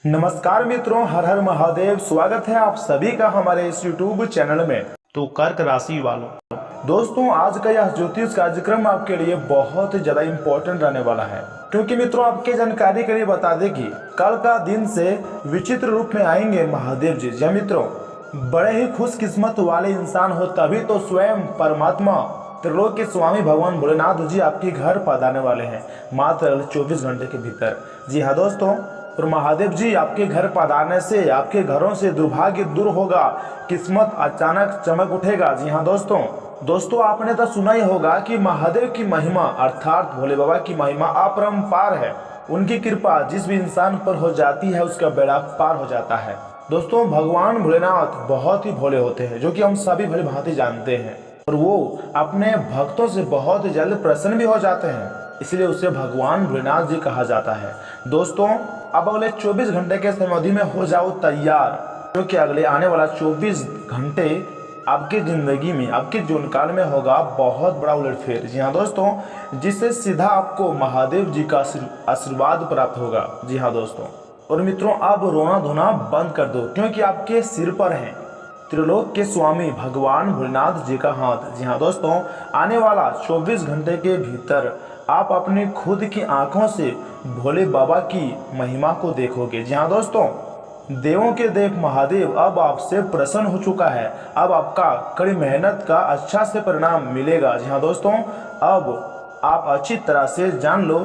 नमस्कार मित्रों, हर हर महादेव। स्वागत है आप सभी का हमारे इस YouTube चैनल में। तो कर्क राशि वालों, दोस्तों आज का यह ज्योतिष कार्यक्रम आपके लिए बहुत ही ज्यादा इम्पोर्टेंट रहने वाला है, क्योंकि मित्रों आपके जानकारी के लिए बता दें कि कल का दिन से विचित्र रूप में आएंगे महादेव जी। जी मित्रों, बड़े ही खुशकिस्मत वाले इंसान हो तभी तो स्वयं परमात्मा त्रिलोक के स्वामी भगवान भोलेनाथ जी आपके घर पधारने वाले हैं मात्र 24 घंटे के भीतर। जी हाँ दोस्तों, और महादेव जी आपके घर पधारने से आपके घरों से दुर्भाग्य दूर होगा, किस्मत अचानक चमक उठेगा। जी हाँ दोस्तों आपने तो सुना ही होगा कि महादेव की महिमा अर्थात भोले बाबा की महिमा अपरंपार है। उनकी कृपा जिस भी इंसान पर हो जाती है उसका बेड़ा पार हो जाता है। दोस्तों भगवान भोलेनाथ बहुत ही भोले होते हैं, जो कि हम सभी भली भांति जानते हैं, और वो अपने भक्तों से बहुत जल्द प्रसन्न भी हो जाते हैं, इसलिए उसे भगवान भोलेनाथ जी कहा जाता है। दोस्तों अब अगले 24 घंटे के समयावधि में हो जाओ तैयार, क्योंकि अगले आने वाला 24 घंटे आपकी जिंदगी में, आपके जीवन काल में होगा बहुत बड़ा उलटफेर। जी हाँ दोस्तों, जिससे सीधा आपको महादेव जी का आशीर्वाद प्राप्त होगा। जी हाँ दोस्तों, और मित्रों अब रोना धोना बंद कर दो, क्योंकि आपके सिर पर है त्रिलोक के स्वामी भगवान भोलेनाथ जी का हाथ। जी हाँ दोस्तों, आने वाला 24 घंटे के भीतर आप अपनी खुद की आंखों से भोले बाबा की महिमा को देखोगे। जी हाँ दोस्तों, देवों के देव महादेव अब आपसे प्रसन्न हो चुका है। अब आपका कड़ी मेहनत का अच्छा से परिणाम मिलेगा। जी हाँ दोस्तों, अब आप अच्छी तरह से जान लो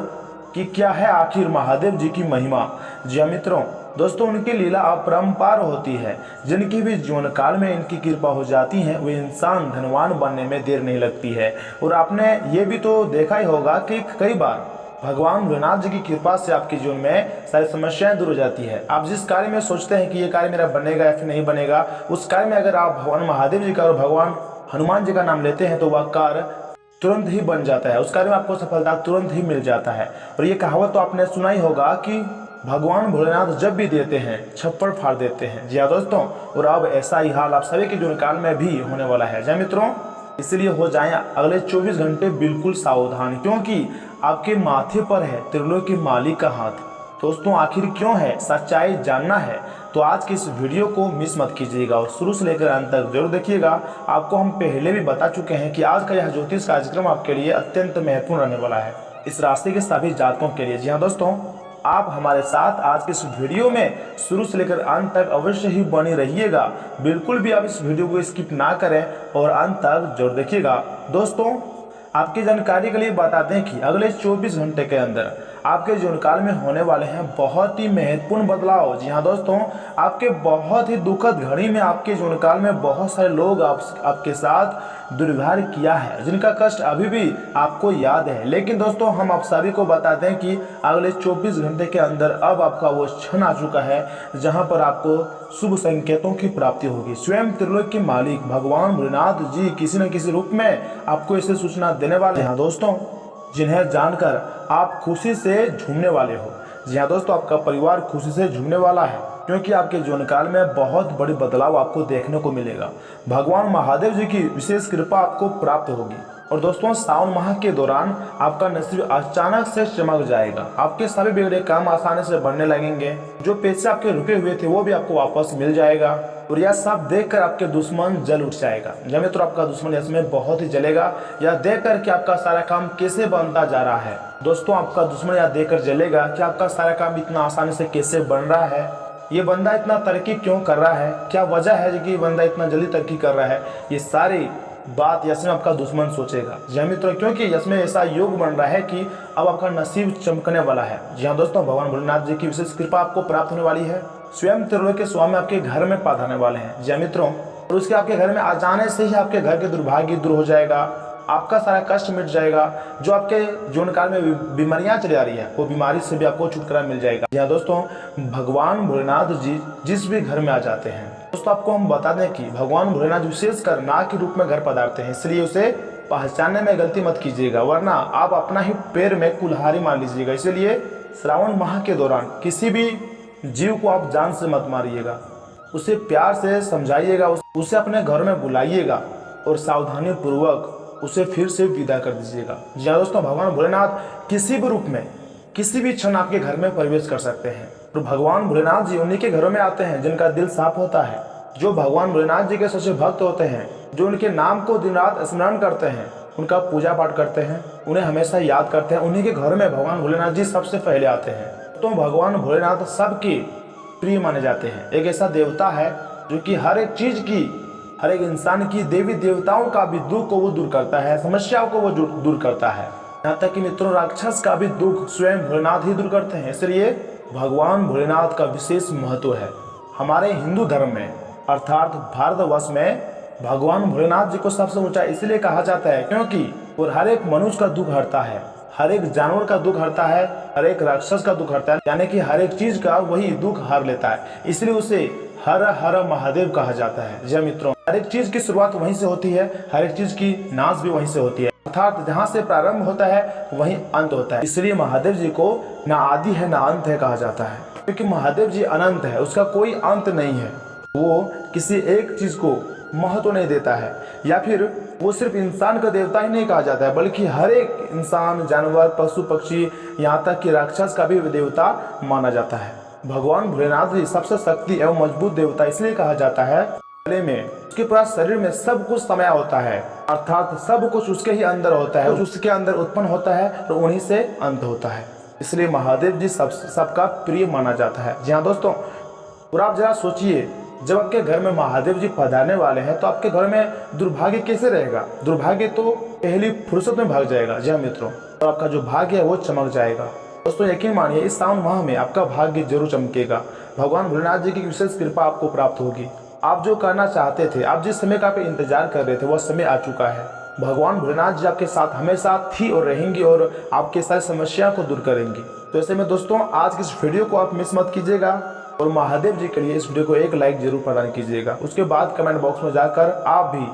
कि क्या है आखिर महादेव जी की महिमा। जी हाँ मित्रों, दोस्तों उनकी लीला अपरंपार होती है। जिनकी भी जीवन काल में इनकी कृपा हो जाती है वे इंसान धनवान बनने में देर नहीं लगती है। और आपने ये भी तो देखा ही होगा कि कई बार भगवान भोलेनाथ जी की कृपा से आपके जीवन में सारी समस्याएं दूर हो जाती है। आप जिस कार्य में सोचते हैं कि ये कार्य मेरा बनेगा या फिर नहीं बनेगा, उस कार्य में अगर आप भगवान महादेव जी का और भगवान हनुमान जी का नाम लेते हैं तो वह कार्य तुरंत ही बन जाता है, उस कार्य में आपको सफलता तुरंत ही मिल जाता है। और ये कहावत तो आपने सुना ही होगा कि भगवान भोलेनाथ जब भी देते हैं छप्पड़ फाड़ देते हैं। जी हाँ दोस्तों, और अब ऐसा ही हाल आप सभी के जीवन काल में भी होने वाला है। जी मित्रों, इसलिए हो जाएं अगले 24 घंटे बिल्कुल सावधान, क्योंकि आपके माथे पर है त्रिलोक के मालिक का हाथ। दोस्तों आखिर क्यों है, सच्चाई जानना है तो आज की इस वीडियो को मिस मत कीजिएगा और शुरू से लेकर अंत तक जरूर देखिएगा। आपको हम पहले भी बता चुके हैं कि आज का यह ज्योतिष कार्यक्रम आपके लिए अत्यंत महत्वपूर्ण रहने वाला है, इस राशि के सभी जातकों के लिए। जी हाँ दोस्तों, आप हमारे साथ आज के इस वीडियो में शुरू से लेकर अंत तक अवश्य ही बने रहिएगा। बिल्कुल भी आप इस वीडियो को स्किप ना करें और अंत तक जरूर देखिएगा। दोस्तों आपकी जानकारी के लिए बता दें कि अगले 24 घंटे के अंदर आपके जीवन काल में होने वाले हैं बहुत ही महत्वपूर्ण बदलाव। जी हाँ दोस्तों, आपके बहुत ही दुखद घड़ी में आपके जीवन काल में बहुत सारे लोग आपके साथ दुर्व्यवहार किया है, जिनका कष्ट अभी भी आपको याद है। लेकिन दोस्तों हम आप सभी को बता दें कि अगले 24 घंटे के अंदर अब आपका वो क्षण आ चुका है जहां पर आपको शुभ संकेतों की प्राप्ति होगी। स्वयं त्रिलोक के मालिक भगवान भोलेनाथ जी किसी न किसी रूप में आपको इसे सूचना देने वाले हैं दोस्तों, जिन्हें जानकर आप खुशी से झूमने वाले हो। जी हाँ दोस्तों, आपका परिवार खुशी से झूमने वाला है, क्योंकि आपके जीवन काल में बहुत बड़ी बदलाव आपको देखने को मिलेगा। भगवान महादेव जी की विशेष कृपा आपको प्राप्त होगी। और दोस्तों सावन माह के दौरान आपका नसीब अचानक से चमक जाएगा। आपके सभी बिगड़े काम आसानी से बढ़ने लगेंगे। जो पैसे आपके रुके हुए थे वो भी आपको वापस मिल जाएगा। और यह सब देखकर आपके दुश्मन जल उठ जाएगा। जब मित्रों आपका दुश्मन इसमें बहुत ही जलेगा, यह देखकर कि आपका सारा काम कैसे बनता जा रहा है। दोस्तों आपका दुश्मन यह देखकर जलेगा कि आपका सारा काम इतना आसानी से कैसे बन रहा है, ये बंदा इतना तरक्की क्यों कर रहा है, क्या वजह है कि बंदा इतना जल्दी तरक्की कर रहा है। ये सारी बात यसमें आपका दुश्मन सोचेगा। जी हाँ मित्रों, क्योंकि यसमें ऐसा योग बन रहा है कि अब आपका नसीब चमकने वाला है। जी हाँ दोस्तों, भगवान भोलेनाथ जी की विशेष कृपा आपको प्राप्त होने वाली है। स्वयं त्रिलोक के स्वामी आपके घर में पधारने वाले हैं। जी हाँ मित्रों, और उसके आपके घर में आ जाने से ही आपके घर के दुर्भाग्य दूर हो जाएगा, आपका सारा कष्ट मिट जाएगा। जो आपके जीवन काल में बीमारियां चली आ रही है वो बीमारी से भी आपको छुटकारा मिल जाएगा। जी हाँ दोस्तों, भगवान भोलेनाथ जी जिस भी घर में आ जाते हैं दोस्तों, आपको हम बता दें कि भगवान भोलेनाथ विशेषकर नाग के रूप में घर पधारते हैं, इसलिए उसे पहचानने में गलती मत कीजिएगा, वरना आप अपना ही पैर में कुल्हाड़ी मार लीजिएगा। इसलिए श्रावण माह के दौरान किसी भी जीव को आप जान से मत मारिएगा, उसे प्यार से समझाइएगा, उसे अपने घर में बुलाइएगा और सावधानी पूर्वक उसे फिर से विदा कर दीजिएगा। जी हाँ दोस्तों, भगवान भोलेनाथ किसी भी रूप में किसी भी क्षण आपके घर में प्रवेश कर सकते हैं। तो भगवान भोलेनाथ जी उन्हीं के घरों में आते हैं जिनका दिल साफ होता है, जो भगवान भोलेनाथ जी के सच्चे भक्त होते हैं, जो उनके नाम को दिन रात स्मरण करते हैं, उनका पूजा पाठ करते हैं, उन्हें हमेशा याद करते हैं, उन्हीं के घर में भगवान भोलेनाथ जी सबसे पहले आते हैं। तो भगवान भोलेनाथ सबके प्रिय माने जाते हैं। एक ऐसा देवता है जो कि हर एक चीज की, हर एक इंसान की, देवी देवताओं का भी दुख को वो दूर करता है, समस्याओं को वो दूर करता है। यहाँ तक कि मित्रों राक्षस का भी दुख स्वयं भोलेनाथ ही दूर करते हैं। इसलिए भगवान भोलेनाथ का विशेष महत्व है हमारे हिंदू धर्म में, अर्थात भारतवर्ष में। भगवान भोलेनाथ जी को सबसे ऊंचा इसलिए कहा जाता है क्योंकि वो हर एक मनुष्य का दुख हरता है, हर एक जानवर का दुख हरता है, हर एक राक्षस का दुख हरता है, यानी कि हर एक चीज का वही दुख हर लेता है। इसलिए उसे हर हर महादेव कहा जाता है। जी मित्रों, हर एक चीज की शुरुआत वहीं से होती है, हर एक चीज की नाश भी वहीं से होती है, अर्थात जहाँ से प्रारंभ होता है वहीं अंत होता है। इसलिए महादेव जी को ना आदि है ना अंत है कहा जाता है, क्योंकि महादेव जी अनंत है, उसका कोई अंत नहीं है। वो किसी एक चीज को महत्व नहीं देता है, या फिर वो सिर्फ इंसान का देवता ही नहीं कहा जाता है, बल्कि हर एक इंसान, जानवर, पशु पक्षी, यहाँ तक कि राक्षस का भी देवता माना जाता है। भगवान भोलेनाथ जी सबसे शक्ति एवं मजबूत देवता इसलिए कहा जाता है, गले में उसके पूरा शरीर में सब कुछ समाया होता है, अर्थात सब कुछ उसके ही अंदर होता है, उसके अंदर उत्पन्न होता है और उन्हीं से अंत होता है। इसलिए महादेव जी सबका प्रिय माना जाता है। जी हाँ दोस्तों, और आप जरा सोचिए, जब आपके घर में महादेव जी पधारने वाले हैं तो आपके घर में दुर्भाग्य कैसे रहेगा? दुर्भाग्य तो पहली फुर्सत में भाग जाएगा। जी हाँ मित्रों, तो आपका जो भाग्य है वो चमक जाएगा। दोस्तों यकीन मानिए, इस सावन माह में आपका भाग्य जरूर चमकेगा। भगवान भोलेनाथ जी की विशेष कृपा आपको प्राप्त होगी। आप जो करना चाहते थे, आप जिस समय का पे इंतजार कर रहे थे, वह समय आ चुका है। भगवान भोलेनाथ जी आपके साथ हमेशा थी और रहेंगी और आपके सारी समस्या को दूर करेंगी। तो ऐसे में दोस्तों, आज की इस वीडियो को आप मिस मत कीजिएगा और महादेव जी के लिए इस वीडियो को एक लाइक जरूर प्रदान कीजिएगा। उसके बाद कमेंट बॉक्स में जाकर आप भी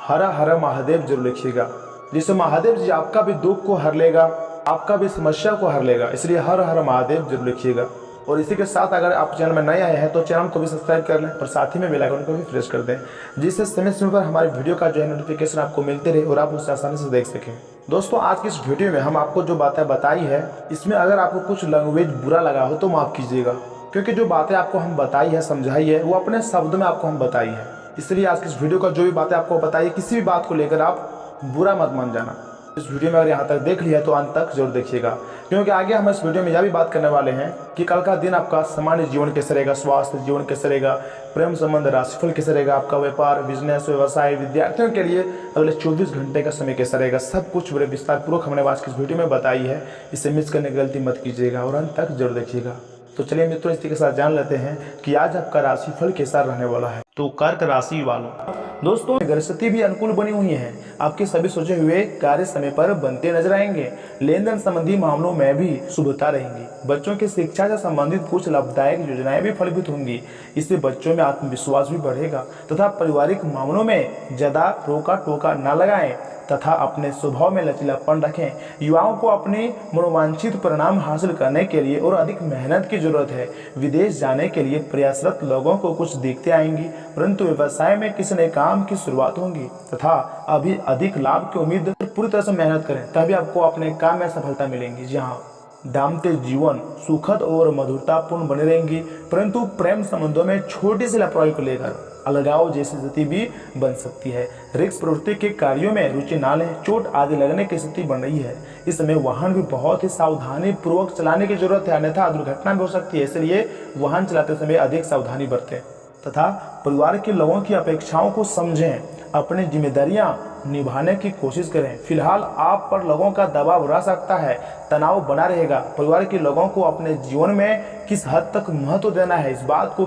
हर हर महादेव जरूर लिखिएगा, जिससे महादेव जी आपका भी दुख को हर लेगा, आपका भी समस्या को हर लेगा। इसलिए हर हर महादेव जरूर लिखिएगा। और इसी के साथ अगर आप चैनल में नए आए हैं तो चैनल को भी सब्सक्राइब कर लें और साथ ही में बेल आइकन को भी प्रेस कर दें, जिससे समय समय पर हमारी वीडियो का जो है नोटिफिकेशन आपको मिलते रहे और आप उसे आसानी से देख सकें। दोस्तों आज की इस वीडियो में हम आपको जो बातें बताई है, इसमें अगर आपको कुछ लैंग्वेज बुरा लगा हो तो माफ़ कीजिएगा, क्योंकि जो बातें आपको हम बताई है, समझाई है, वो अपने शब्द में आपको हम बताई है। इसलिए आज की इस वीडियो का जो भी बातें आपको बताई, किसी भी बात को लेकर आप बुरा मत मान जाना। इस वीडियो में अगर यहाँ तक देख लिया तो अंत तक जरूर देखिएगा, क्योंकि आगे हम इस वीडियो में यह भी बात करने वाले हैं कि कल का दिन आपका सामान्य जीवन कैसे रहेगा, स्वास्थ्य जीवन कैसे रहेगा, प्रेम संबंध, राशिफल कैसे रहेगा, आपका व्यापार, बिजनेस, व्यवसाय, विद्यार्थियों के लिए अगले 24 घंटे का समय कैसा रहेगा। सब कुछ बड़े विस्तार पूर्वक हमने आज की इस वीडियो में बताई है। इसे मिस करने की गलती मत कीजिएगा और अंत तक जरूर देखिएगा। तो चलिए मित्रों, इसी के साथ जान लेते हैं कि आज आपका राशिफल कैसा रहने वाला है। तो कर्क राशि वालों, दोस्तों गृहस्थी भी अनुकूल बनी हुई है। आपके सभी सोचे हुए कार्य समय पर बनते नजर आएंगे। लेन देन संबंधी मामलों में भी शुभता रहेंगी। बच्चों की शिक्षा से संबंधित कुछ लाभदायक योजनाएं भी फलभूत होंगी। इससे बच्चों में आत्मविश्वास भी बढ़ेगा तथा पारिवारिक मामलों में ज्यादा रोका टोका न लगाएं तथा अपने स्वभाव में लचीलापन रखें। युवाओं को अपने मनोवांछित परिणाम हासिल करने के लिए और अधिक मेहनत की जरूरत है। विदेश जाने के लिए प्रयासरत लोगों को कुछ दिक्कतें आएंगी, परंतु व्यवसाय में किसी नए काम की शुरुआत होगी तथा अभी अधिक लाभ की उम्मीद। पूरी तरह से मेहनत करें तभी आपको अपने काम में सफलता मिलेगी। जी हाँ, दाम्पत्य जीवन सुखद और मधुरतापूर्ण बने रहेंगी, परंतु प्रेम संबंधों में छोटी सी लापरवाही को लेकर अलगाव जैसी स्थिति भी बन सकती है। रिस्क प्रवृत्ति के कार्यों में रुचि ना लें, चोट आदि लगने की स्थिति बन रही है। इस समय वाहन भी बहुत ही सावधानी पूर्वक चलाने की जरूरत है, अन्यथा दुर्घटना भी हो सकती है। इसलिए वाहन चलाते समय अधिक सावधानी बरतें तथा परिवार के लोगों की अपेक्षाओं को समझें, अपनी जिम्मेदारियां निभाने की कोशिश करें। फिलहाल आप पर लोगों का दबाव रह सकता है, तनाव बना रहेगा। परिवार के लोगों को अपने जीवन में किस हद तक महत्व देना है, इस बात को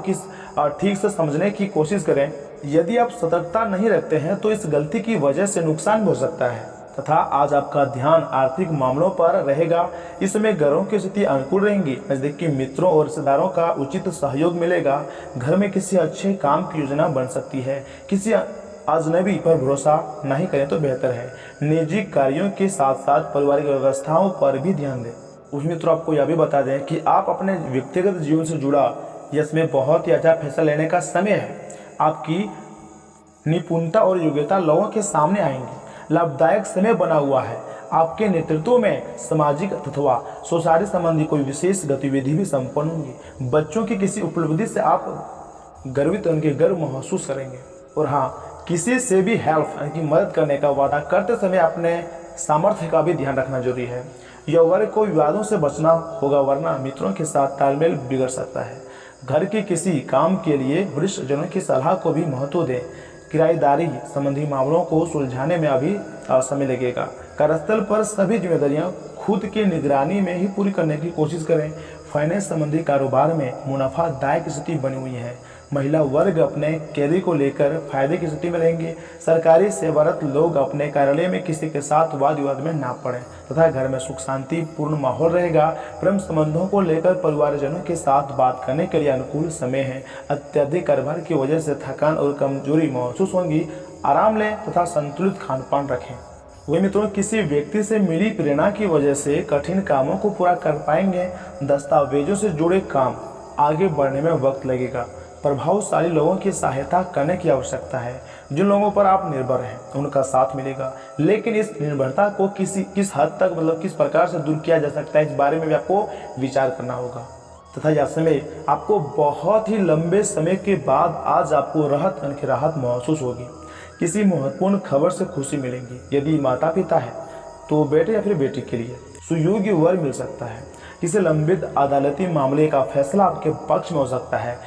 ठीक से समझने की कोशिश करें। यदि आप सतर्कता नहीं रखते हैं तो इस गलती की वजह से नुकसान हो सकता है तथा आज आपका ध्यान आर्थिक मामलों पर रहेगा। इस समय घरों की स्थिति अनुकूल रहेंगी। नजदीकी मित्रों और रिश्तेदारों का उचित सहयोग मिलेगा। घर में किसी अच्छे काम की योजना बन सकती है। किसी अजनबी पर भरोसा नहीं करें तो बेहतर है। निजी कार्यों के साथ साथ पारिवारिक व्यवस्थाओं पर भी ध्यान दें। उस मित्रों, आपको यह भी बता दें कि आप अपने व्यक्तिगत जीवन से जुड़ा इसमें बहुत ही अच्छा फैसला लेने का समय है। आपकी निपुणता और योग्यता लोगों के सामने आएंगी। लाभदायक समय बना हुआ है। आपके नेतृत्व में सामाजिक अथवा सोसाइटी संबंधी कोई विशेष गतिविधि भी संपन्न होंगी। बच्चों की किसी उपलब्धि से आप गर्वित उनके गर्व महसूस करेंगे। और हाँ, किसी से भी हेल्प यानी कि मदद करने का वादा करते समय अपने सामर्थ्य का भी ध्यान रखना जरूरी है। यह वर्ग को विवादों से बचना होगा, वरना मित्रों के साथ तालमेल बिगड़ सकता है। घर के किसी काम के लिए वरिष्ठ जनों की सलाह को भी महत्व दें। किराएदारी संबंधी मामलों को सुलझाने में अभी समय लगेगा। कार्यस्थल पर सभी जिम्मेदारियां खुद की निगरानी में ही पूरी करने की कोशिश करें। फाइनेंस संबंधी कारोबार में मुनाफादायक स्थिति बनी हुई है। महिला वर्ग अपने कैरियर को लेकर फायदे की स्थिति में रहेंगे। सरकारी सेवारत लोग अपने कार्यालय में किसी के साथ वाद विवाद में ना पड़ें तथा घर में सुख शांति पूर्ण माहौल रहेगा। प्रेम संबंधों को लेकर परिवारजनों के साथ बात करने के लिए अनुकूल समय है। अत्यधिक कारोबार की वजह से थकान और कमजोरी महसूस होगी। आराम लें तथा संतुलित खान पान रखें। वही मित्रों, किसी व्यक्ति से मिली प्रेरणा की वजह से कठिन कामों को पूरा कर पाएंगे। दस्तावेजों से जुड़े काम आगे बढ़ने में वक्त लगेगा। प्रभावशाली लोगों की सहायता करने की आवश्यकता है। जिन लोगों पर आप निर्भर हैं उनका साथ मिलेगा, लेकिन इस निर्भरता को किस हद तक किस प्रकार से दूर किया जा सकता है, इस बारे में भी आपको विचार करना होगा। तथा यह समय आपको बहुत ही लंबे समय के बाद आज आपको राहत महसूस होगी। किसी महत्वपूर्ण खबर से खुशी मिलेगी। यदि माता पिता है तो बेटे या फिर बेटी के लिए सुयोग्य वर मिल सकता है। किसी लंबित अदालती मामले का फैसला आपके पक्ष में हो सकता है।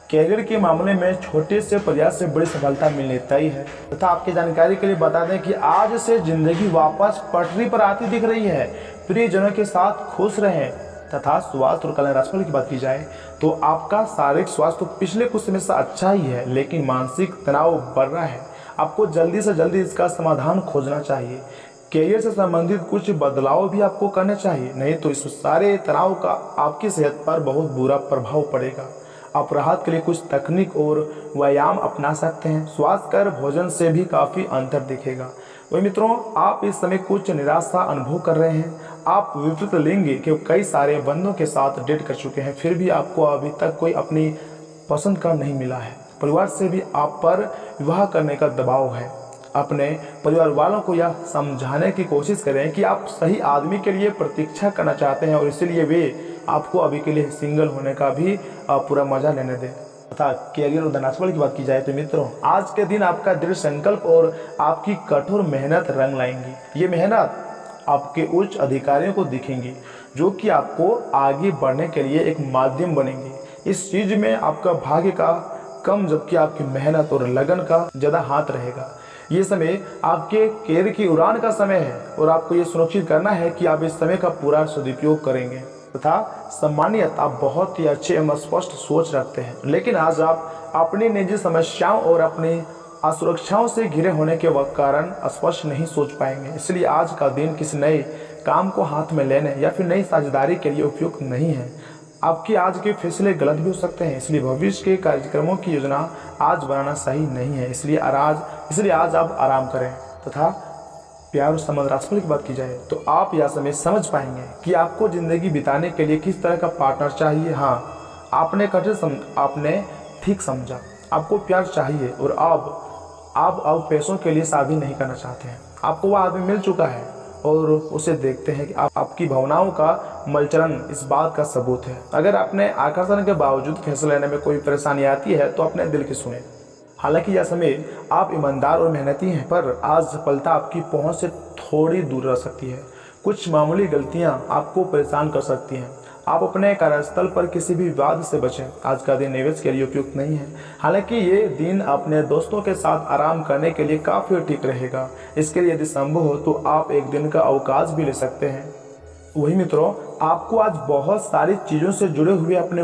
कैरियर के मामले में छोटे से प्रयास से बड़ी सफलता मिलने तय है। तथा आपकी जानकारी के लिए बता दें कि आज से जिंदगी वापस पटरी पर आती दिख रही है। प्रियजनों के साथ खुश रहें। तथा स्वास्थ्य और कल्याण राशिफल की बात की जाए तो आपका शारीरिक स्वास्थ्य पिछले कुछ समय से अच्छा ही है, लेकिन मानसिक तनाव बढ़ रहा है। आपको जल्दी से जल्दी इसका समाधान खोजना चाहिए। कैरियर से संबंधित कुछ बदलाव भी आपको करने चाहिए, नहीं तो इस सारे तनाव का आपकी सेहत पर बहुत बुरा प्रभाव पड़ेगा। आप राहत के लिए कुछ तकनीक और व्यायाम अपना सकते हैं। स्वास्थ्य कर भोजन से भी काफ़ी अंतर दिखेगा। वही मित्रों, आप इस समय कुछ निराशा अनुभव कर रहे हैं। आप विपरीत लेंगे कि कई सारे बंदों के साथ डेट कर चुके हैं, फिर भी आपको अभी तक कोई अपनी पसंद का नहीं मिला है। परिवार से भी आप पर विवाह करने का दबाव है। अपने परिवार वालों को यह समझाने की कोशिश करें कि आप सही आदमी के लिए प्रतीक्षा करना चाहते हैं और इसीलिए वे आपको अभी के लिए सिंगल होने का भी पूरा मजा लेने दें। तथा कैरियर और धनात्मक की बात की जाए तो मित्रों, आज के दिन आपका दृढ़ संकल्प और आपकी कठोर मेहनत रंग लाएंगी। ये मेहनत आपके उच्च अधिकारियों को दिखेंगी, जो कि आपको आगे बढ़ने के लिए एक माध्यम बनेंगे। इस चीज में आपका भाग्य का कम जबकि आपकी मेहनत और लगन का ज़्यादा हाथ रहेगा। ये समय आपके कैरियर की उड़ान का समय है और आपको ये सुनिश्चित करना है कि आप इस समय का पूरा सदुपयोग करेंगे। तथा सम्मानियत आप बहुत ही अच्छे एवं स्पष्ट सोच रखते हैं, लेकिन आज आप अपनी निजी समस्याओं और अपनी असुरक्षाओं से घिरे होने के कारण स्पष्ट नहीं सोच पाएंगे। इसलिए आज का दिन किसी नए काम को हाथ में लेने या फिर नई साझेदारी के लिए उपयुक्त नहीं है। आपके आज के फैसले गलत भी हो सकते हैं, इसलिए भविष्य के कार्यक्रमों की योजना आज बनाना सही नहीं है। इसलिए आज आप आराम करें। तथा प्यार और संबंध राशिफल की बात की जाए तो आप यह समय समझ पाएंगे कि आपको जिंदगी बिताने के लिए किस तरह का पार्टनर चाहिए। हाँ, आपने ठीक समझा, आपको प्यार चाहिए और आप अब पैसों के लिए शादी नहीं करना चाहते हैं। आपको वह आदमी मिल चुका है और उसे देखते हैं कि आपकी भावनाओं का मलचलन इस बात का सबूत है। अगर अपने आकर्षण के बावजूद फैसला लेने में कोई परेशानी आती है तो अपने दिल की सुने। हालांकि यह समय आप ईमानदार और मेहनती हैं, पर आज सफलता आपकी पहुंच से थोड़ी दूर रह सकती है। कुछ मामूली गलतियां आपको परेशान कर सकती हैं। आप अपने कार्यस्थल पर किसी भी विवाद से बचें। आज का दिन निवेश के लिए उपयुक्त नहीं है। हालांकि ये दिन अपने दोस्तों के साथ आराम करने के लिए काफ़ी ठीक रहेगा। इसके लिए यदि संभव हो तो आप एक दिन का अवकाश भी ले सकते हैं। वही मित्रों, आपको आज बहुत सारी चीज़ों से जुड़े हुए अपने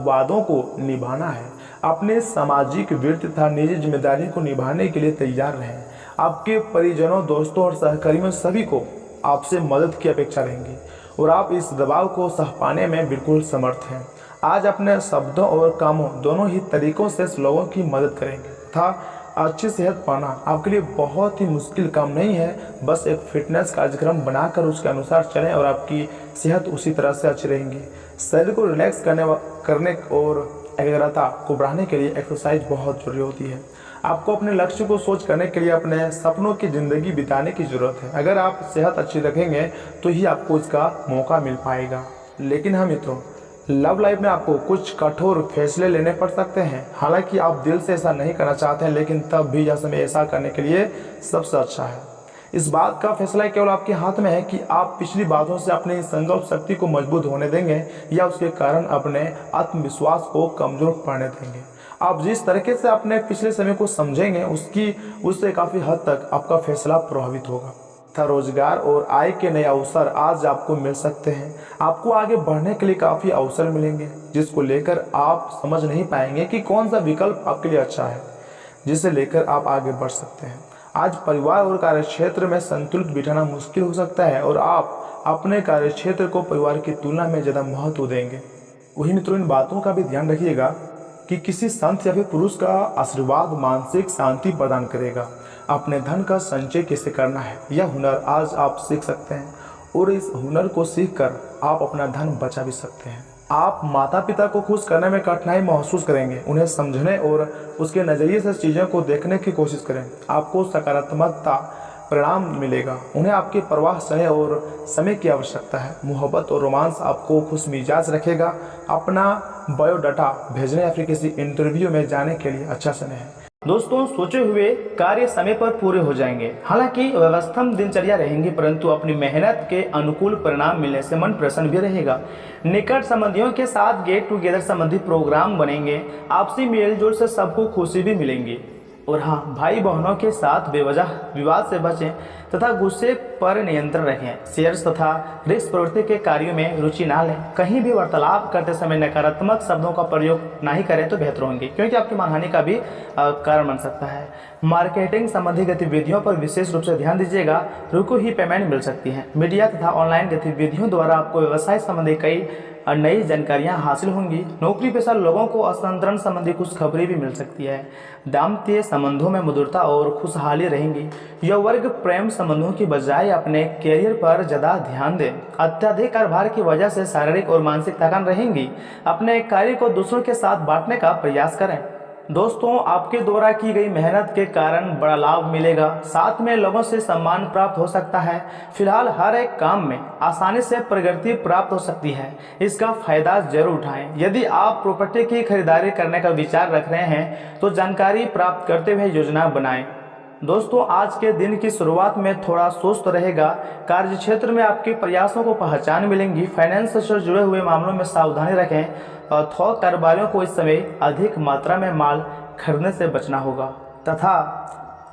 वादों को निभाना है। अपने सामाजिक वृत्ति तथा निजी जिम्मेदारी को निभाने के लिए तैयार रहें। आपके परिजनों, दोस्तों और सहकर्मियों सभी को आपसे मदद की अपेक्षा रहेंगी और आप इस दबाव को सह पाने में बिल्कुल समर्थ हैं। आज अपने शब्दों और कामों दोनों ही तरीकों से लोगों की मदद करेंगे तथा अच्छी सेहत पाना आपके लिए बहुत ही मुश्किल काम नहीं है। बस एक फिटनेस कार्यक्रम बनाकर उसके अनुसार चलें और आपकी सेहत उसी तरह से अच्छी रहेंगी। शरीर को रिलैक्स करने और एकाग्रता को बढ़ाने के लिए एक्सरसाइज बहुत जरूरी होती है। आपको अपने लक्ष्य को सोच करने के लिए अपने सपनों की ज़िंदगी बिताने की ज़रूरत है। अगर आप सेहत अच्छी रखेंगे तो ही आपको इसका मौका मिल पाएगा। लेकिन हाँ मित्रों, लव लाइफ में आपको कुछ कठोर फैसले लेने पड़ सकते हैं। हालांकि आप दिल से ऐसा नहीं करना चाहते हैं, लेकिन तब भी यह समय ऐसा करने के लिए सबसे अच्छा है। इस बात का फैसला केवल आपके हाथ में है कि आप पिछली बातों से अपनी संकल्प शक्ति को मजबूत होने देंगे या उसके कारण अपने आत्मविश्वास को कमजोर पड़ने देंगे। आप जिस तरीके से अपने पिछले समय को समझेंगे उससे काफ़ी हद तक आपका फैसला प्रभावित होगा। रोजगार और आय के नए अवसर आज आपको मिल सकते हैं। आपको आगे बढ़ने के लिए काफ़ी अवसर मिलेंगे, जिसको लेकर आप समझ नहीं पाएंगे कि कौन सा विकल्प आपके लिए अच्छा है, जिसे लेकर आप आगे बढ़ सकते हैं। आज परिवार और कार्यक्षेत्र में संतुलित बिठाना मुश्किल हो सकता है और आप अपने कार्यक्षेत्र को परिवार की तुलना में ज़्यादा महत्व देंगे। वही मित्रों, इन बातों का भी ध्यान रखिएगा कि किसी संत या फिर पुरुष का आशीर्वाद मानसिक शांति प्रदान करेगा। अपने धन का संचय कैसे करना है, यह हुनर आज आप सीख सकते हैं और इस हुनर को सीखकर आप अपना धन बचा भी सकते हैं। आप माता पिता को खुश करने में कठिनाई महसूस करेंगे। उन्हें समझने और उसके नज़रिए से चीज़ों को देखने की कोशिश करें। आपको सकारात्मकता परिणाम मिलेगा। उन्हें आपकी परवाह सहे और समय की आवश्यकता है। मोहब्बत और रोमांस आपको खुश मिजाज रखेगा। अपना बायोडाटा भेजने या फिर किसी इंटरव्यू में जाने के लिए अच्छा समय है। दोस्तों, सोचे हुए कार्य समय पर पूरे हो जाएंगे। हालांकि व्यवस्थित दिनचर्या रहेंगी, परंतु अपनी मेहनत के अनुकूल परिणाम मिलने से मन प्रसन्न भी रहेगा। निकट संबंधियों के साथ गेट टुगेदर संबंधी प्रोग्राम बनेंगे। आपसी मेलजोल से सबको खुशी भी मिलेंगी। और हाँ, भाई बहनों के साथ बेवजह विवाद से बचें तथा गुस्से पर नियंत्रण रखें। शेयर्स तथा रिस्क प्रवृत्ति के कार्यों में रुचि ना लें। कहीं भी वार्तालाप करते समय नकारात्मक शब्दों का प्रयोग नहीं करें तो बेहतर होंगे, क्योंकि आपकी मानहानि का भी कारण बन सकता है। मार्केटिंग संबंधी गतिविधियों पर विशेष रूप से ध्यान दीजिएगा। रुको ही पेमेंट मिल सकती है। मीडिया तथा ऑनलाइन गतिविधियों द्वारा आपको व्यवसाय संबंधी कई नई जानकारियां हासिल होंगी। नौकरी पेशा लोगों को हस्तांतरण संबंधी कुछ खबरें भी मिल सकती है। दाम्पत्य संबंधों में मधुरता और खुशहाली रहेंगी। यह वर्ग प्रेम संबंधों की बजाय अपने कैरियर पर ज़्यादा ध्यान दें। अत्यधिक कार्यभार की वजह से शारीरिक और मानसिक थकान रहेंगी। अपने कार्य को दूसरों के साथ बांटने का प्रयास करें। दोस्तों, आपके द्वारा की गई मेहनत के कारण बड़ा लाभ मिलेगा। साथ में लोगों से सम्मान प्राप्त हो सकता है। फिलहाल हर एक काम में आसानी से प्रगति प्राप्त हो सकती है। इसका फायदा जरूर उठाएं। यदि आप प्रॉपर्टी की खरीदारी करने का विचार रख रहे हैं तो जानकारी प्राप्त करते हुए योजना बनाएं। दोस्तों, आज के दिन की शुरुआत में थोड़ा सुस्त रहेगा। कार्य क्षेत्र में आपके प्रयासों को पहचान मिलेंगी। फाइनेंस से जुड़े हुए मामलों में सावधानी रखें। थोक कारोबारियों को इस समय अधिक मात्रा में माल खरीदने से बचना होगा तथा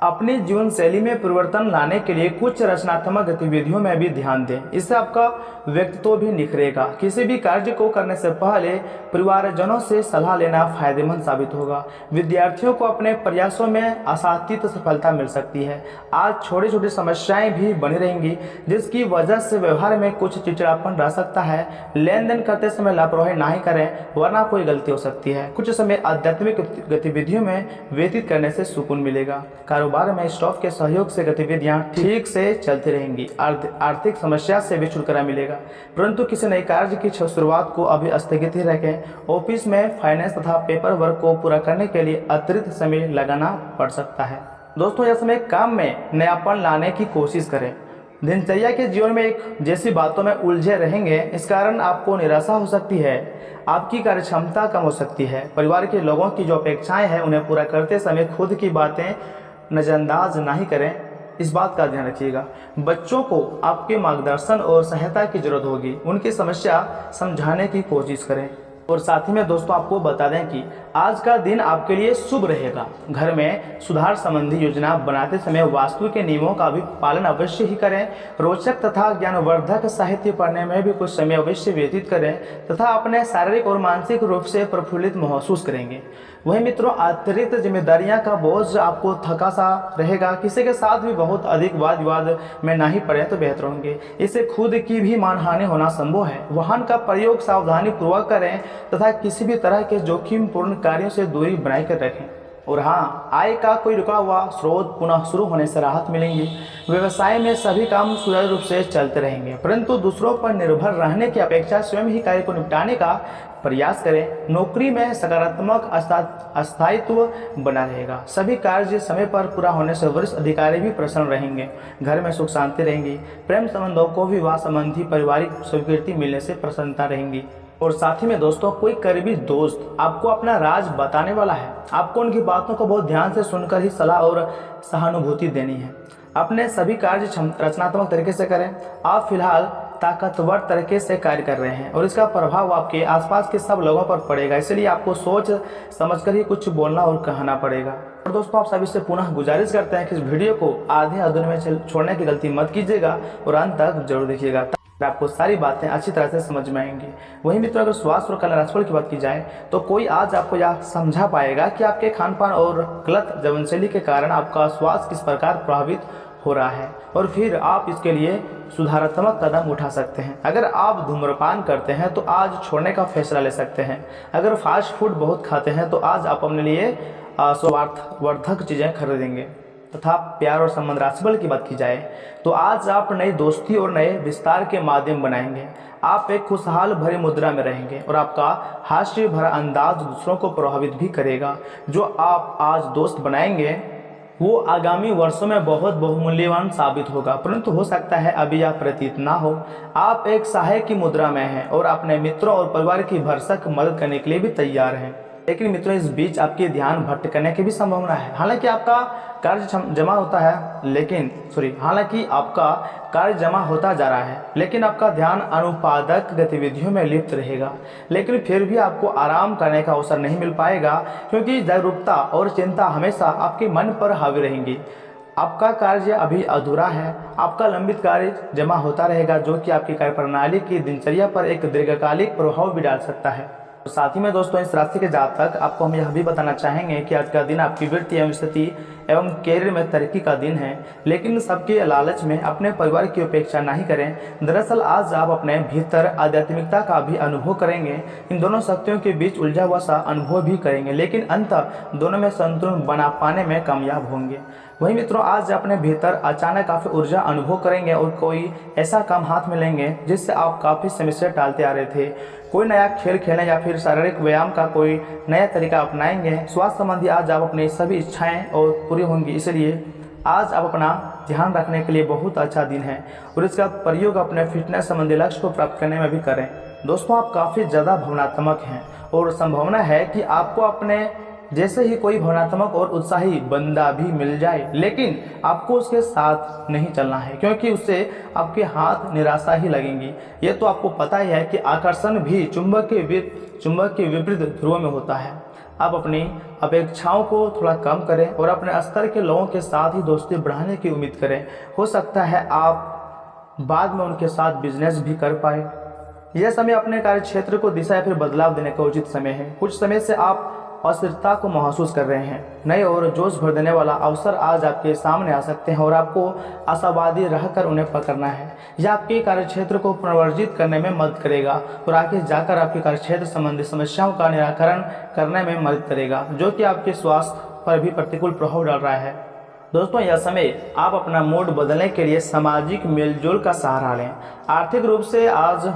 अपनी जीवन शैली में परिवर्तन लाने के लिए कुछ रचनात्मक गतिविधियों में भी ध्यान दें। इससे आपका व्यक्तित्व भी निखरेगा। किसी भी कार्य को करने से पहले परिवारजनों से सलाह लेना फायदेमंद साबित होगा। विद्यार्थियों को अपने प्रयासों में आशातीत सफलता मिल सकती है। आज छोटी छोटी समस्याएं भी बनी रहेंगी, जिसकी वजह से व्यवहार में कुछ चिड़चिड़ापन रह सकता है। लेन देन करते समय लापरवाही नहीं करें, वरना कोई गलती हो सकती है। कुछ समय आध्यात्मिक गतिविधियों में व्यतीत करने से सुकून मिलेगा। कारोबार में स्टाफ के सहयोग से गतिविधियां ठीक से चलती रहेंगी। आर्थिक समस्या से भी छुटकारा मिलेगा, परंतु किसी नए कार्य की शुरुआत को अभी स्थगित ही रखें। ऑफिस में फाइनेंस तथा पेपर वर्क को पूरा करने के लिए अतिरिक्त समय लगाना पड़ सकता है। दोस्तों, यह समय काम में नयापन लाने की कोशिश करें। दिनचर्या के जीवन में एक जैसी बातों में उलझे रहेंगे, इस कारण आपको निराशा हो सकती है। आपकी कार्यक्षमता कम हो सकती है। परिवार के लोगों की जो अपेक्षाएं हैं उन्हें पूरा करते समय खुद की बातें नज़रअंदाज नहीं करें। इस बात का ध्यान रखिएगा। बच्चों को आपके मार्गदर्शन और सहायता की जरूरत होगी। उनकी समस्या समझाने की कोशिश करें। और साथ ही में दोस्तों, आपको बता दें कि आज का दिन आपके लिए शुभ रहेगा। घर में सुधार संबंधी योजना बनाते समय वास्तु के नियमों का भी पालन अवश्य ही करें। रोचक तथा ज्ञानवर्धक साहित्य पढ़ने में भी कुछ समय अवश्य व्यतीत करें तथा अपने शारीरिक और मानसिक रूप से प्रफुल्लित महसूस करेंगे। वही मित्रों, अतिरिक्त जिम्मेदारियां का बोझ आपको थका सा रहेगा। किसी के साथ भी बहुत अधिक वाद विवाद में नहीं पड़े तो बेहतर होंगे। इससे खुद की भी मानहानि होना संभव है। वाहन का प्रयोग सावधानी पूर्वक करें तथा किसी भी तरह के जोखिमपूर्ण कार्यों से दूरी बनाकर रखें। और हाँ, आय का कोई रुका हुआ स्रोत पुनः शुरू होने से राहत मिलेंगी। व्यवसाय में सभी काम सुचारू रूप से चलते रहेंगे, परंतु दूसरों पर निर्भर रहने की अपेक्षा स्वयं ही कार्य को निपटाने का प्रयास करें। नौकरी में सकारात्मक स्थायित्व बना रहेगा। सभी कार्य समय पर पूरा होने से वरिष्ठ अधिकारी भी प्रसन्न रहेंगे। घर में सुख शांति रहेंगी। प्रेम संबंधों को विवाह संबंधी पारिवारिक स्वीकृति मिलने से प्रसन्नता रहेंगी। और साथ ही में दोस्तों, कोई करीबी दोस्त आपको अपना राज बताने वाला है। आपको उनकी बातों को बहुत ध्यान से सुनकर ही सलाह और सहानुभूति देनी है। अपने सभी कार्य रचनात्मक तरीके से करें। आप फिलहाल ताकतवर तरीके से कार्य कर रहे हैं और इसका प्रभाव आपके आसपास के सब लोगों पर पड़ेगा, इसलिए आपको सोच समझकर ही कुछ बोलना और कहना पड़ेगा। और दोस्तों, आप सभी से पुनः गुजारिश करते हैं कि इस वीडियो को आधे अधूरे में छोड़ने की गलती मत कीजिएगा और अंत तक जरूर देखिएगा, आपको सारी बातें अच्छी तरह से समझ में आएंगी। वहीं मित्रों, अगर स्वास्थ्य और कल्याण राशिफल की बात की जाए तो कोई आज आपको यह समझा पाएगा कि आपके खान पान और गलत जीवनशैली के कारण आपका स्वास्थ्य किस प्रकार प्रभावित हो रहा है और फिर आप इसके लिए सुधारात्मक कदम उठा सकते हैं। अगर आप धूम्रपान करते हैं तो आज छोड़ने का फैसला ले सकते हैं। अगर फास्ट फूड बहुत खाते हैं तो आज आप अपने लिए स्वार्थवर्धक चीज़ें खरीदेंगे। तथा प्यार और संबंध राशिफल की बात की जाए तो आज आप नई दोस्ती और नए विस्तार के माध्यम बनाएंगे। आप एक खुशहाल भरी मुद्रा में रहेंगे और आपका हास्य भरा अंदाज दूसरों को प्रभावित भी करेगा। जो आप आज दोस्त बनाएंगे वो आगामी वर्षों में बहुत बहुमूल्यवान साबित होगा, परंतु हो सकता है अभी यह प्रतीत ना हो। आप एक सहायक की मुद्रा में हैं और अपने मित्रों और परिवार की भरसक मदद करने के लिए भी तैयार हैं। लेकिन मित्रों, इस बीच आपके ध्यान भटकने की भी संभावना है। हालांकि आपका कार्य जमा होता जा रहा है, लेकिन आपका ध्यान अनुपादक गतिविधियों में लिप्त रहेगा। लेकिन फिर भी आपको आराम करने का अवसर नहीं मिल पाएगा, क्योंकि जागरूकता और चिंता हमेशा आपके मन पर हावी रहेंगी। आपका कार्य अभी अधूरा है। आपका लंबित कार्य जमा होता रहेगा, जो कि आपकी कार्यप्रणाली की दिनचर्या पर एक दीर्घकालिक प्रभाव भी डाल सकता है। साथ ही में दोस्तों, इस राशि के जातक आपको हम यह भी बताना चाहेंगे कि आज का दिन आपकी वृत्ति एवं स्थिति एवं कैरियर में तरक्की का दिन है। लेकिन सबके लालच में अपने परिवार की उपेक्षा नहीं करें। दरअसल आज आप अपने भीतर आध्यात्मिकता का भी अनुभव करेंगे। इन दोनों शक्तियों के बीच उलझा हुआ सा अनुभव भी करेंगे, लेकिन अंततः दोनों में संतुलन बना पाने में कामयाब होंगे। वहीं मित्रों, आज अपने भीतर अचानक काफ़ी ऊर्जा अनुभव करेंगे और कोई ऐसा काम हाथ में लेंगे जिससे आप काफ़ी समय से टालते आ रहे थे। कोई नया खेल खेलने या फिर शारीरिक व्यायाम का कोई नया तरीका अपनाएंगे। स्वास्थ्य संबंधी आज आप अपनी सभी इच्छाएं और पूरी होंगी, इसलिए आज आप अपना ध्यान रखने के लिए बहुत अच्छा दिन है और इसका प्रयोग अपने फिटनेस संबंधी लक्ष्य को प्राप्त करने में भी करें। दोस्तों, आप काफ़ी ज़्यादा भावनात्मक हैं और संभावना है कि आपको अपने जैसे ही कोई भावनात्मक और उत्साही बंदा भी मिल जाए, लेकिन आपको उसके साथ नहीं चलना है, क्योंकि उससे आपके हाथ निराशा ही लगेंगी। ये तो आपको पता ही है कि आकर्षण भी चुंबक के विपरीत ध्रुव में होता है। आप अपनी अपेक्षाओं को थोड़ा कम करें और अपने स्तर के लोगों के साथ ही दोस्ती बढ़ाने की उम्मीद करें। हो सकता है आप बाद में उनके साथ बिजनेस भी कर पाए। यह समय अपने कार्य क्षेत्र को दिशा या फिर बदलाव देने का उचित समय है। कुछ समय से आप अस्थिरता को महसूस कर रहे हैं। नए और जोश भर देने वाला अवसर आज आपके सामने आ सकते हैं और आपको आशावादी रहकर उन्हें पकड़ना है। यह आपके कार्यक्षेत्र को पुनर्जीवित करने में मदद करेगा और आगे जाकर आपके कार्यक्षेत्र संबंधी समस्याओं का निराकरण करने में मदद करेगा, जो कि आपके स्वास्थ्य पर भी प्रतिकूल प्रभाव डाल रहा है। दोस्तों, यह समय आप अपना मूड बदलने के लिए सामाजिक मेलजोल का सहारा लें। आर्थिक रूप से आज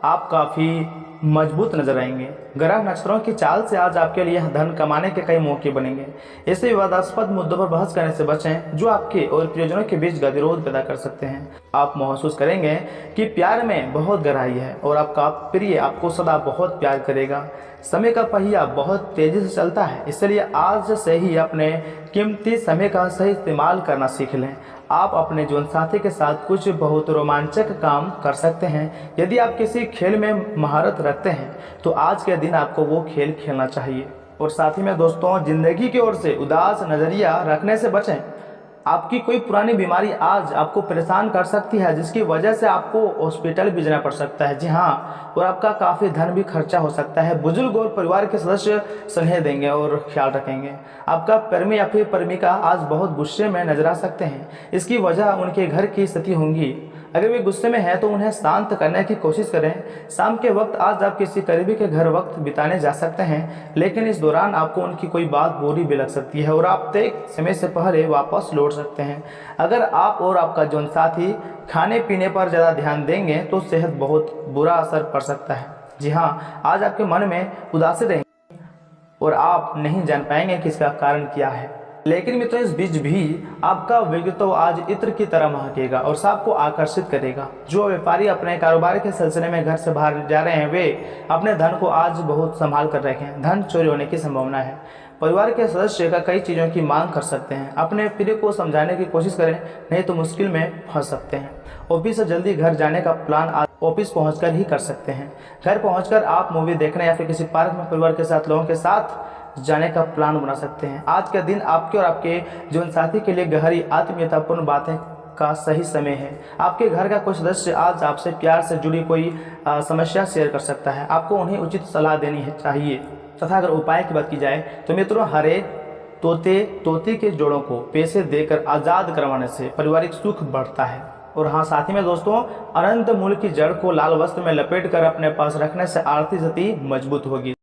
आप काफ़ी मजबूत नजर आएंगे। ग्रह नक्षत्रों की चाल से आज आपके लिए धन कमाने के कई मौके बनेंगे। ऐसे विवादास्पद मुद्दों पर बहस करने से बचें जो आपके और प्रियजनों के बीच गतिरोध पैदा कर सकते हैं। आप महसूस करेंगे कि प्यार में बहुत गहराई है और आपका प्रिय आपको सदा बहुत प्यार करेगा। समय का पहिया बहुत तेजी से चलता है, इसलिए आज से ही अपने कीमती समय का सही इस्तेमाल करना सीख लें। आप अपने जीवन साथी के साथ कुछ बहुत रोमांचक काम कर सकते हैं। यदि आप किसी खेल में महारत रखते हैं तो आज के दिन आपको वो खेल खेलना चाहिए। और साथ ही में दोस्तों, जिंदगी की ओर से उदास नजरिया रखने से बचें। आपकी कोई पुरानी बीमारी आज आपको परेशान कर सकती है, जिसकी वजह से आपको हॉस्पिटल भी जाना पड़ सकता है। जी हाँ, और आपका काफ़ी धन भी खर्चा हो सकता है। बुजुर्ग और परिवार के सदस्य स्नेह देंगे और ख्याल रखेंगे। आपका प्रेमी या फिर प्रेमिका आज बहुत गुस्से में नजर आ सकते हैं। इसकी वजह उनके घर की स्थिति होंगी। अगर वे गुस्से में हैं तो उन्हें शांत करने की कोशिश करें। शाम के वक्त आज आप किसी करीबी के घर वक्त बिताने जा सकते हैं, लेकिन इस दौरान आपको उनकी कोई बात बुरी भी लग सकती है और आप तय समय से पहले वापस लौट सकते हैं। अगर आप और आपका जीवन साथी खाने पीने पर ज़्यादा ध्यान देंगे तो सेहत बहुत बुरा असर पड़ सकता है। जी हाँ, आज आपके मन में उदासी रहेंगी और आप नहीं जान पाएंगे कि इसका कारण क्या है। लेकिन मित्रों, इस बीच भी आपका व्यक्तित्व आज इत्र की तरह महकेगा और सबको आकर्षित करेगा। जो व्यापारी अपने कारोबार के सिलसिले में घर से बाहर जा रहे हैं, वे अपने धन को आज बहुत संभाल कर रखें। धन चोरी होने की संभावना है। परिवार के सदस्य का कई चीज़ों की मांग कर सकते हैं। अपने प्रिय को समझाने की कोशिश करें, नहीं तो मुश्किल में फंस सकते हैं। ऑफिस से जल्दी घर जाने का प्लान आज ऑफिस पहुंचकर ही कर सकते हैं। घर पहुंचकर आप मूवी देखने या फिर किसी पार्क में परिवार के साथ लोगों के साथ जाने का प्लान बना सकते हैं। आज का दिन आपके और आपके जीवन साथी के लिए गहरी आत्मीयतापूर्ण बातें का सही समय है। आपके घर का कोई सदस्य आज आपसे प्यार से जुड़ी कोई समस्या शेयर कर सकता है। आपको उन्हें उचित सलाह देनी चाहिए। तथा अगर उपाय की बात की जाए तो मित्रों, हरे तोते के जोड़ों को पैसे देकर आज़ाद करवाने से पारिवारिक सुख बढ़ता है। और हाँ, साथ ही में दोस्तों, अनंत मूल की जड़ को लाल वस्त्र में लपेट कर अपने पास रखने से आर्थिक स्थिति मजबूत होगी।